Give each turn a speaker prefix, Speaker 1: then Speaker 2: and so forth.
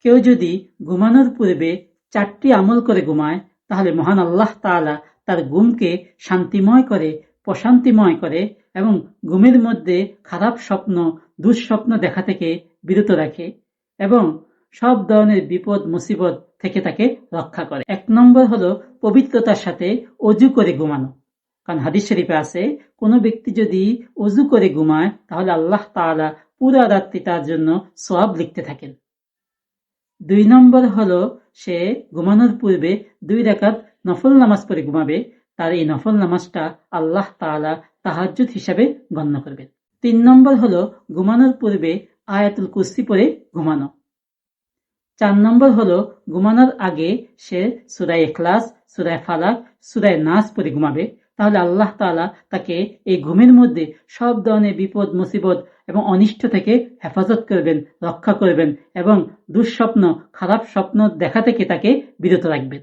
Speaker 1: কেউ যদি ঘুমানোর পূর্বে 4টি আমল করে ঘুমায়, তাহলে মহান আল্লাহ তাআলা তার ঘুমকে শান্তিময় করে, প্রশান্তিময় করে এবং ঘুমের মধ্যে খারাপ স্বপ্ন, দুঃস্বপ্ন দেখা থেকে বিরত রাখে এবং সব ধরনের বিপদ মুসিবত থেকে তাকে রক্ষা করে। 1 নম্বর হলো পবিত্রতার সাথে অজু করে ঘুমানো। কারণ হাদিস শরীফে আছে, কোনো ব্যক্তি যদি অজু করে ঘুমায় তাহলে আল্লাহ তাআলা পুরা রাত্রি তার জন্য সওয়াব লিখতে থাকেন। 2 নম্বর হলো সে ঘুমানোর পূর্বে 2 রাকাত নফল নামাজ পড়ে ঘুমাবে। তার এই নফল নামাজটা আল্লাহ তাআলা তাহাজ্জুদ হিসাবে গণ্য করবেন। 3 নম্বর হলো ঘুমানোর পূর্বে আয়াতুল কুরসি পড়ে ঘুমানো। 4 নম্বর হলো ঘুমানোর আগে সে সূরা ইখলাস, সূরা ফালাক, সূরা নাস পড়ে ঘুমাবে। তাহলে আল্লাহ তাআলা তাকে এই ঘুমের মধ্যে সব ধরনের বিপদ মুসিবত এবং অনিষ্ট থেকে হেফাজত করবেন, রক্ষা করবেন এবং দুঃস্বপ্ন, খারাপ স্বপ্ন দেখা থেকে তাকে বিরত রাখবেন।